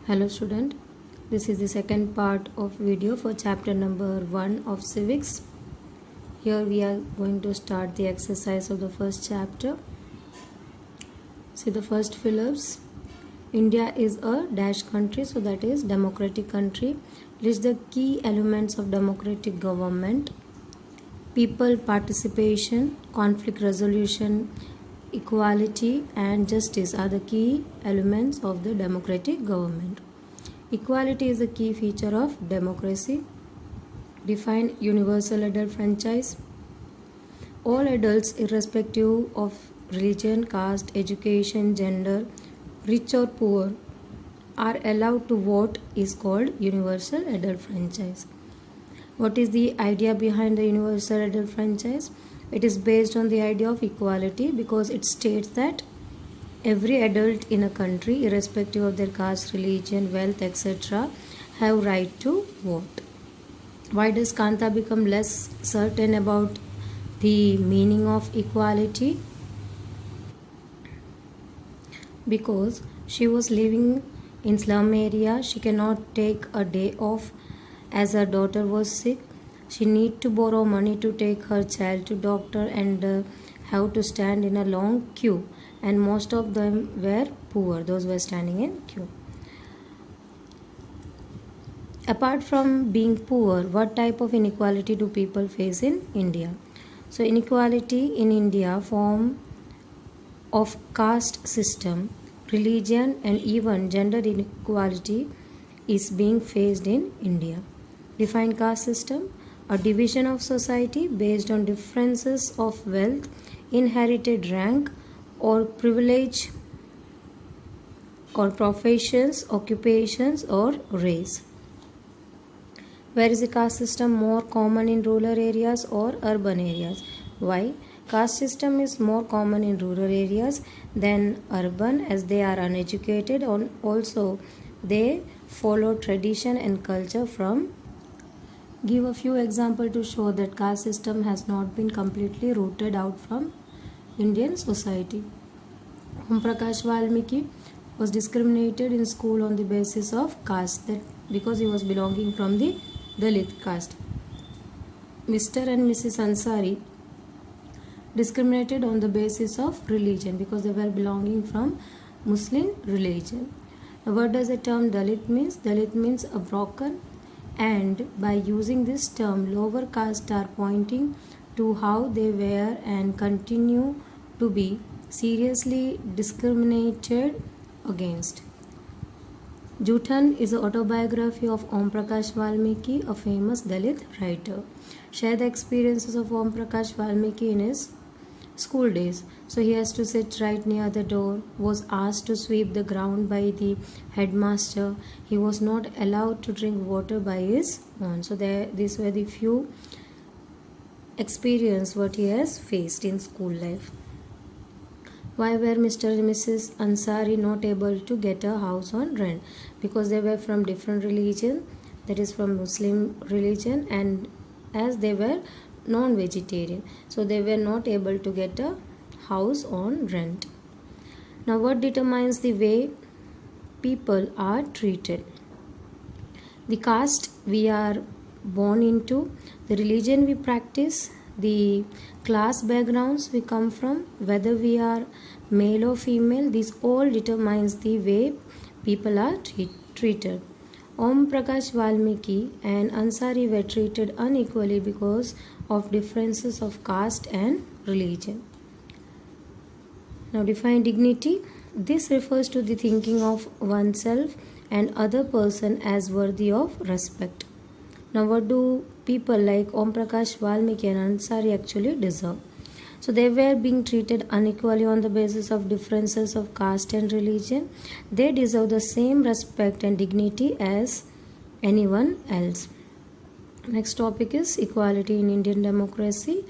Hello student, this is the second part of video for chapter number 1 of civics. Here we are going to start the exercise of the first chapter. See the first Phillips. India is a dash country, so that is democratic country. List the key elements of democratic government. People participation, conflict resolution, equality and justice are the key elements of the democratic government. Equality is a key feature of democracy. Define universal adult franchise. All adults, irrespective of religion, caste, education, gender, rich or poor, are allowed to vote is called universal adult franchise. What is the idea behind the universal adult franchise? It is based on the idea of equality because it states that every adult in a country, irrespective of their caste, religion, wealth, etc., have right to vote. Why does Kanta become less certain about the meaning of equality? Because she was living in slum area, she cannot take a day off as her daughter was sick. She need to borrow money to take her child to doctor and have to stand in a long queue, and most of them were poor, those were standing in queue. Apart from being poor, what type of inequality do people face in India? So inequality in India form of caste system, religion and even gender inequality is being faced in India. Define caste system: a division of society based on differences of wealth, inherited rank or privilege or professions, occupations or race. Where is the caste system more common, in rural areas or urban areas? Why? Caste system is more common in rural areas than urban, as they are uneducated, and also they follow tradition and culture from. Give a few examples to show that caste system has not been completely rooted out from Indian society. Om Prakash Valmiki was discriminated in school on the basis of caste, that because he was belonging from the Dalit caste. Mr. and Mrs. Ansari discriminated on the basis of religion because they were belonging from Muslim religion. Now, what does the term Dalit means? Dalit means a broken, and by using this term, lower caste are pointing to how they were and continue to be seriously discriminated against. Juthan is an autobiography of Om Prakash Valmiki, a famous Dalit writer. Share the experiences of Om Prakash Valmiki in his school days. So he has to sit right near the door, was asked to sweep the ground by the headmaster. He was not allowed to drink water by his own. So these were the few experience what he has faced in school life. Why were Mr. and Mrs. Ansari not able to get a house on rent? Because they were from different religion, that is from Muslim religion, and as they were non-vegetarian, so they were not able to get a house on rent. Now, what determines the way people are treated? The caste we are born into, the religion we practice, the class backgrounds we come from, whether we are male or female, this all determines the way people are treated. Om Prakash Valmiki and Ansari were treated unequally because of differences of caste and religion. Now define dignity. This refers to the thinking of oneself and other person as worthy of respect. Now what do people like Om Prakash Valmiki and Ansari actually deserve? So they were being treated unequally on the basis of differences of caste and religion. They deserve the same respect and dignity as anyone else. Next topic is equality in Indian democracy.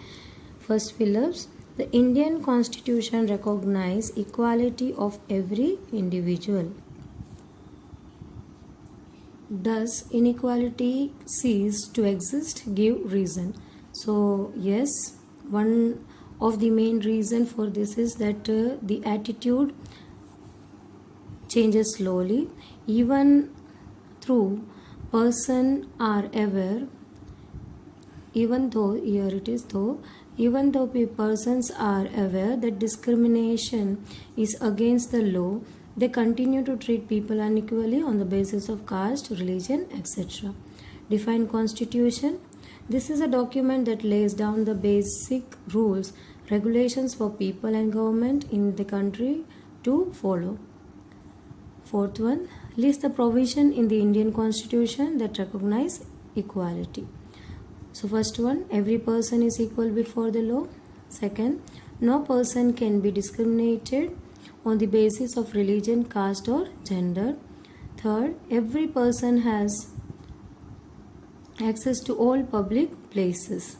First Phillips. The Indian Constitution recognizes equality of every individual. Does inequality cease to exist? Give reason. So yes, one of the main reason for this is that the attitude changes slowly, even through person are aware, even though here it is though even though persons are aware that discrimination is against the law, they continue to treat people unequally on the basis of caste, religion, etc. Define constitution. This is a document that lays down the basic rules, regulations for people and government in the country to follow. Fourth one, list the provision in the Indian Constitution that recognize equality. So first one, every person is equal before the law. Second, no person can be discriminated on the basis of religion, caste or gender. Third, every person has access to all public places.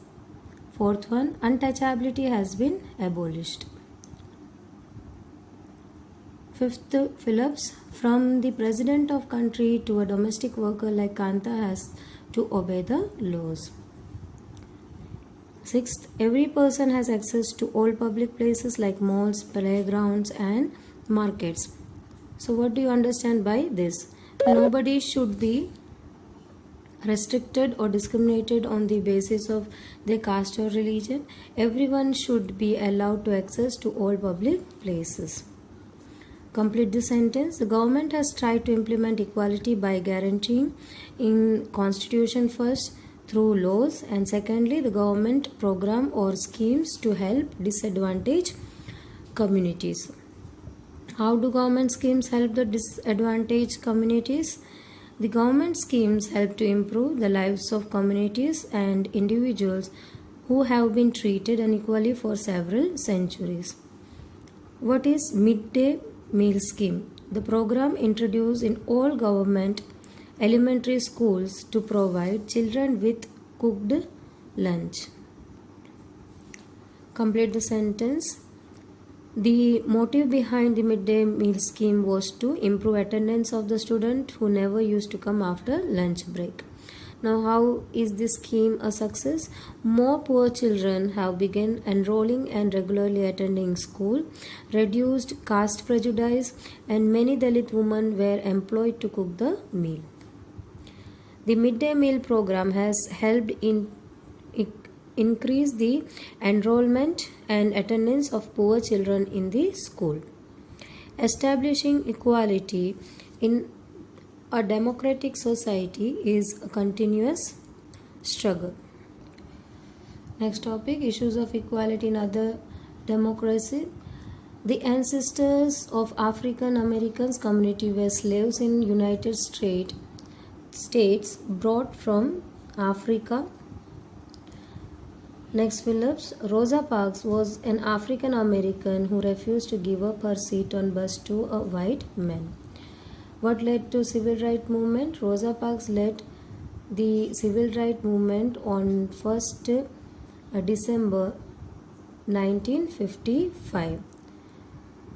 Fourth one, untouchability has been abolished. Fifth, Phillips, from the president of country to a domestic worker like Kanta has to obey the laws. Sixth, every person has access to all public places like malls, playgrounds and markets. So what do you understand by this? Nobody should be restricted or discriminated on the basis of their caste or religion. Everyone should be allowed to access to all public places. Complete the sentence. The government has tried to implement equality by guaranteeing in constitution first through laws, and secondly the government program or schemes to help disadvantaged communities. How do government schemes help the disadvantaged communities? The government schemes help to improve the lives of communities and individuals who have been treated unequally for several centuries. What is midday meal scheme? The program introduced in all government elementary schools to provide children with cooked lunch. Complete the sentence. The motive behind the midday meal scheme was to improve attendance of the student who never used to come after lunch break. Now, how is this scheme a success? More poor children have begun enrolling and regularly attending school, reduced caste prejudice, and many Dalit women were employed to cook the meal. The midday meal program has helped increase the enrollment and attendance of poor children in the school. Establishing equality in a democratic society is a continuous struggle. Next topic, issues of equality in other democracy. The ancestors of African Americans community were slaves in United States brought from Africa. Next, Phillips. Rosa Parks was an African American who refused to give up her seat on bus to a white man. What led to civil rights movement? Rosa Parks led the civil rights movement on 1st December 1955.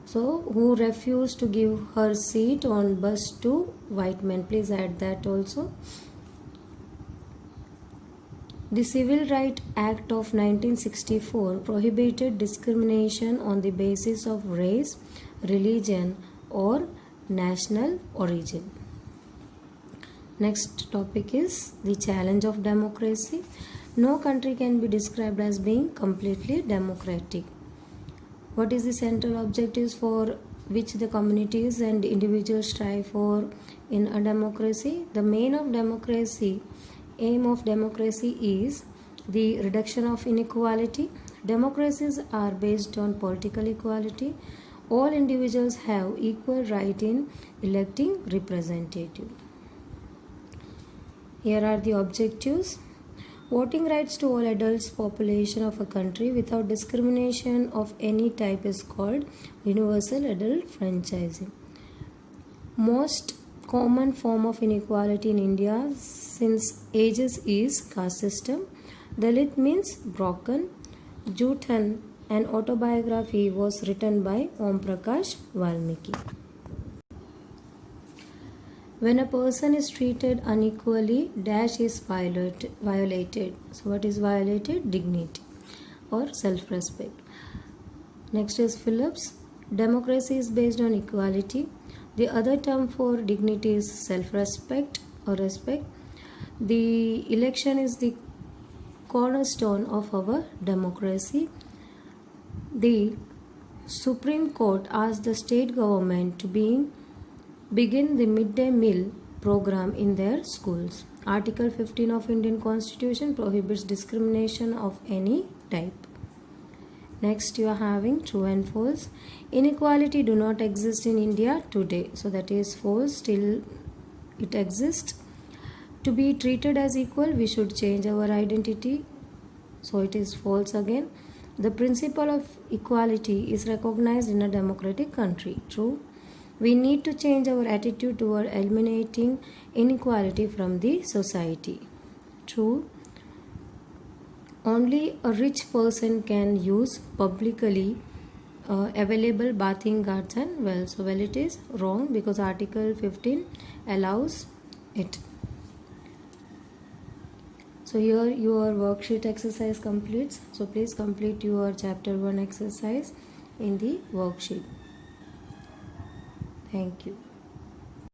So, who refused to give her seat on bus to white men? Please add that also. The Civil Rights Act of 1964 prohibited discrimination on the basis of race, religion, or national origin. Next topic is the challenge of democracy. No country can be described as being completely democratic. What is the central objectives for which the communities and individuals strive for in a democracy? The aim of democracy is the reduction of inequality. Democracies are based on political equality. All individuals have equal right in electing representative. Here are the objectives. Voting rights to all adults population of a country without discrimination of any type is called universal adult franchising. Most common form of inequality in India since ages is caste system. Dalit means broken. Juthan, an autobiography, was written by Om Prakash Valmiki. When a person is treated unequally, dash is violated. So what is violated? Dignity or self-respect. Next is Phillips. Democracy is based on equality. The other term for dignity is self-respect or respect. The election is the cornerstone of our democracy. The Supreme Court asked the state government to begin the midday meal program in their schools. Article 15 of Indian Constitution prohibits discrimination of any type. Next you are having true and false. Inequality do not exist in India today. So that is false. Still it exists. To be treated as equal, we should change our identity. So it is false again. The principle of equality is recognized in a democratic country. True. We need to change our attitude toward eliminating inequality from the society. True. Only a rich person can use publicly available bathing guards and wells. So well, it is wrong because Article 15 allows it. So here your worksheet exercise completes. So please complete your chapter 1 exercise in the worksheet. Thank you.